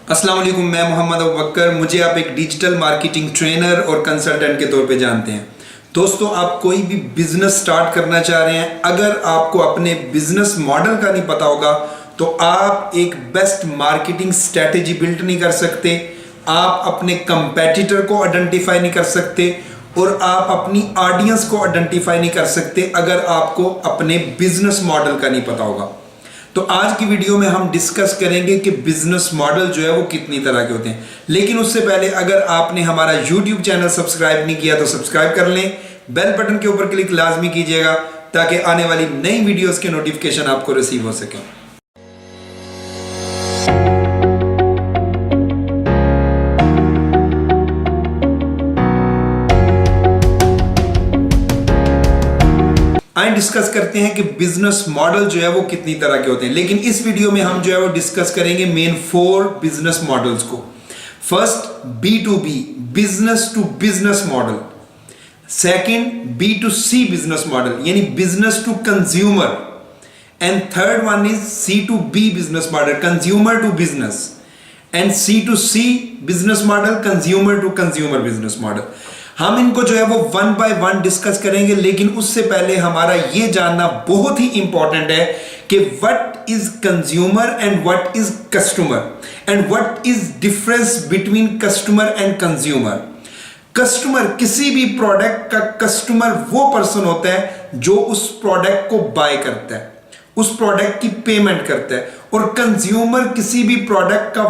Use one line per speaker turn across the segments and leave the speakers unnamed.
अस्सलाम वालेकुम, मैं मोहम्मद अबू बकर। मुझे आप एक डिजिटल मार्केटिंग ट्रेनर और कंसल्टेंट के तौर पे जानते हैं। दोस्तों, आप कोई भी बिजनेस स्टार्ट करना चाह रहे हैं, अगर आपको अपने बिजनेस मॉडल का नहीं पता होगा तो आप एक बेस्ट मार्केटिंग स्ट्रेटेजी बिल्ड नहीं कर सकते, आप अपने कंपेटिटर को आइडेंटिफाई नहीं कर सकते और आप अपनी ऑडियंस को आइडेंटिफाई नहीं कर सकते अगर आपको अपने बिजनेस मॉडल का नहीं पता होगा। तो आज की वीडियो में हम डिस्कस करेंगे कि बिजनेस मॉडल जो है वो कितनी तरह के होते हैं। लेकिन उससे पहले अगर आपने हमारा YouTube चैनल सब्सक्राइब नहीं किया तो सब्सक्राइब कर लें, बेल बटन के ऊपर क्लिक लाजमी कीजिएगा ताकि आने वाली नई वीडियोस के नोटिफिकेशन आपको रिसीव हो सके। आइए डिस्कस करते हैं कि बिजनेस मॉडल जो है वो कितनी तरह के होते हैं। लेकिन इस वीडियो में हम जो है वो डिस्कस करेंगे मेन 4 बिजनेस मॉडल्स को। First, B2B business to business model. Second, B2C business model यानी business to consumer. And third one is C2B business model, consumer to business. And C2C business model, consumer to consumer business model. हम इनको जो है वो 1 bye 1 discuss करेंगे, लेकिन उससे पहले हमारा ये जानना बहुत ही इंपॉर्टेंट है कि what is consumer and what is customer and what is difference between customer and consumer. Customer, किसी भी प्रोडक्ट का कस्टमर वो पर्सन होता है जो उस प्रोडक्ट को बाय करता है, उस प्रोडक्ट की पेमेंट करता है। और कंज्यूमर, किसी भी प्रोडक्ट का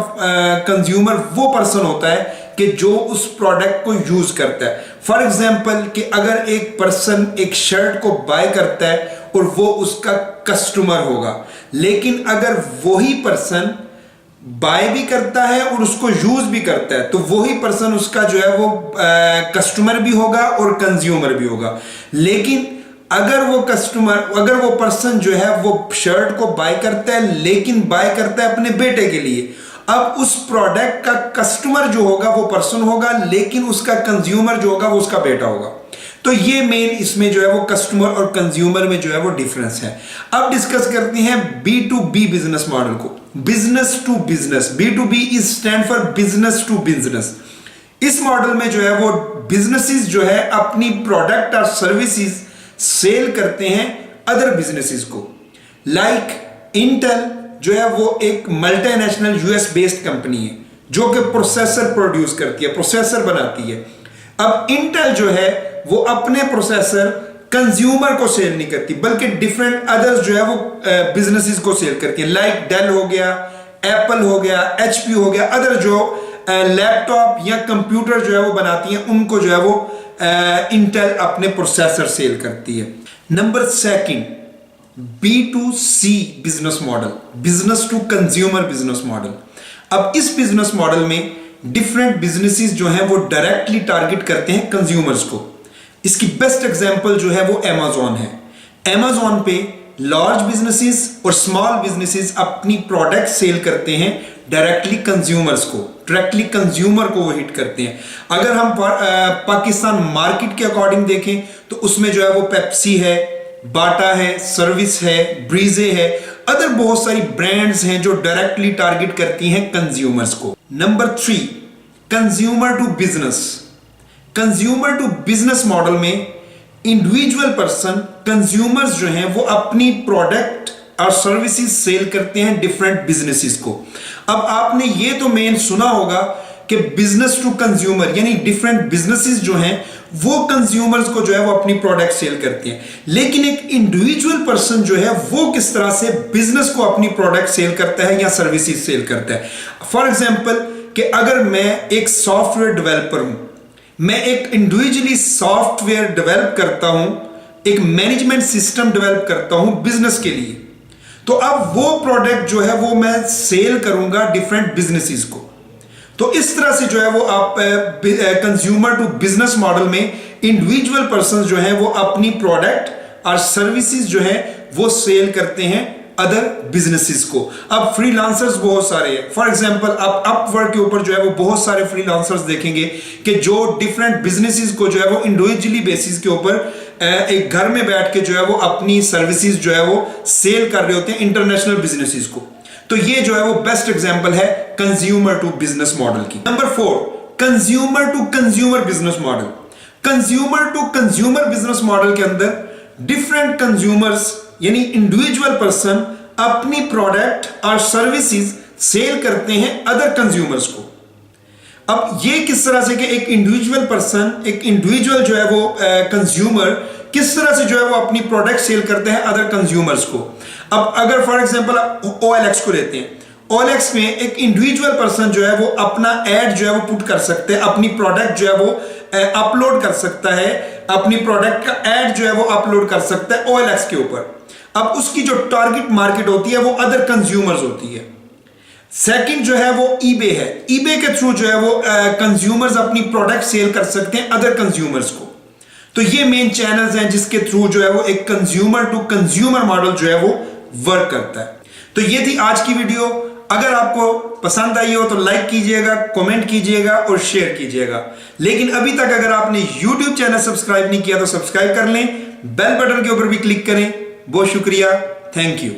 कंज्यूमर वो पर्सन होता है कि जो उस प्रोडक्ट को यूज करता है। फॉर एग्जाम्पल कि अगर एक पर्सन एक शर्ट को बाय करता है और वो उसका कस्टमर होगा, लेकिन अगर वही पर्सन बाय भी करता है और उसको यूज भी करता है तो वही पर्सन उसका जो है वो कस्टमर भी होगा और कंज्यूमर भी होगा। लेकिन अगर वो पर्सन जो है वो शर्ट को बाय करता है, लेकिन बाय करता है अपने बेटे के लिए, अब उस प्रोडक्ट का कस्टमर जो होगा वो पर्सन होगा, लेकिन उसका कंज्यूमर जो होगा वो उसका बेटा होगा। तो ये मेन इसमें जो है वो कस्टमर और कंज्यूमर में जो है वो डिफरेंस है। अब डिस्कस करते हैं B2B बिजनेस मॉडल को, business to business. B2B is stand for business to business. इस मॉडल में जो है वो बिजनेसेस जो है अपनी प्रोडक्ट और सर्विसेज सेल करते हैं अदर बिजनेसेस को। लाइक इंटेल जो है वो एक मल्टीनेशनल यूएस बेस्ड कंपनी है जो कि प्रोसेसर प्रोड्यूस करती है, प्रोसेसर बनाती है। अब इंटेल जो है वो अपने प्रोसेसर कंज्यूमर को सेल नहीं करती, बल्कि डिफरेंट अदर्स जो है वो बिजनेसेस को सेल करती है। लाइक डेल हो गया, एप्पल हो गया, HP हो गया, अदर जो लैपटॉप या कंप्यूटर जो है वो बनाती है, उनको जो है वो इंटेल अपने प्रोसेसर सेल करती है। Number second, B2C business model, business to consumer business model. अब इस बिजनेस मॉडल में डिफरेंट बिजनेसेस जो हैं वो डायरेक्टली टारगेट करते हैं कंज्यूमर्स को। इसकी बेस्ट एग्जांपल जो है वो Amazon है। Amazon पे लार्ज बिजनेसेस और स्मॉल बिजनेसेस अपनी प्रोडक्ट सेल करते हैं डायरेक्टली कंज्यूमर्स को, डायरेक्टली कंज्यूमर को वो हिट करते हैं। अगर हम पाकिस्तान मार्केट के अकॉर्डिंग देखें तो उसमें जो है वो पेप्सी है, बाटा है, सर्विस है, ब्रीजे है, अदर बहुत सारी ब्रांड्स हैं जो डायरेक्टली टारगेट करती हैं कंज्यूमर्स को। Number 3, consumer to business. Consumer to business model में इंडिविजुअल पर्सन, कंज्यूमर्स जो हैं वो अपनी प्रोडक्ट और सर्विसेज सेल करते हैं डिफरेंट बिजनेसेस को। अब आपने ये तो मेन सुना होगा कि बिजनेस टू कंज्यूमर यानी डिफरेंट बिजनेसेस जो हैं वो कंज्यूमर्स को जो है वो अपनी प्रोडक्ट सेल करते हैं। लेकिन एक इंडिविजुअल पर्सन जो है वो किस तरह से बिजनेस को अपनी प्रोडक्ट सेल करता है या सर्विसेज सेल करता है। फॉर एग्जांपल कि अगर मैं एक सॉफ्टवेयर डेवलपर हूं, मैं एक इंडिविजुअली सॉफ्टवेयर डेवलप करता हूं, एक मैनेजमेंट सिस्टम डेवलप करता हूं बिजनेस के लिए, तो अब वो प्रोडक्ट जो है वो मैं सेल करूंगा डिफरेंट बिजनेसेस को। तो इस तरह से जो है वो आप कंज्यूमर टू बिजनेस मॉडल में इंडिविजुअल पर्सन जो है वो अपनी प्रोडक्ट और सर्विसेज जो है वो सेल करते हैं अदर बिजनेसेस को। अब फ्रीलांसर्स बहुत सारे हैं। फॉर एग्जांपल आप अपवर्क के ऊपर जो है वो बहुत सारे फ्रीलांसर्स देखेंगे कि जो डिफरेंट बिजनेसेस को जो है वो इंडिविजुअली बेसिस के ऊपर एक घर में बैठ के जो है वो अपनी सर्विसेज जो है वो सेल कर रहे होते हैं इंटरनेशनल बिजनेसेस को। तो ये जो है वो बेस्ट एग्जांपल है कंज्यूमर टू बिजनेस मॉडल की। Number 4, consumer to consumer business model. Consumer to consumer business model के अंदर डिफरेंट कंज्यूमर्स यानी इंडिविजुअल पर्सन अपनी प्रोडक्ट और सर्विसेज सेल करते हैं अदर कंज्यूमर्स को। अब ये किस तरह से कि एक इंडिविजुअल पर्सन, एक इंडिविजुअल जो है वो कंज्यूमर किस तरह से जो है वो अपनी प्रोडक्ट सेल करते हैं अदर कंज्यूमर्स को। अब अगर फॉर एग्जांपल आप OLX को लेते हैं, OLX में एक इंडिविजुअल पर्सन जो है वो अपना एड जो है वो पुट कर सकते हैं, अपनी प्रोडक्ट जो है वो अपलोड कर सकता है, अपनी प्रोडक्ट का एड जो है वो अपलोड कर सकता है OLX के ऊपर। अब उसकी जो टारगेट मार्केट होती है वो अदर कंज्यूमर्स होती है। सेकंड जो है वो eBay है। eBay के थ्रू जो है वो कंज्यूमर्स अपनी प्रोडक्ट सेल कर सकते हैं अदर कंज्यूमर्स को। तो ये मेन चैनल्स हैं जिसके थ्रू जो है वो एक कंज्यूमर टू कंज्यूमर मॉडल जो है वो वर्क करता है। तो ये थी आज की वीडियो। अगर आपको पसंद आई हो तो लाइक कीजिएगा, कमेंट कीजिएगा और शेयर कीजिएगा। लेकिन अभी तक अगर आपने YouTube चैनल सब्सक्राइब नहीं किया तो सब्सक्राइब कर लें, बेल बटन के ऊपर भी क्लिक करें। बहुत शुक्रिया, थैंक यू।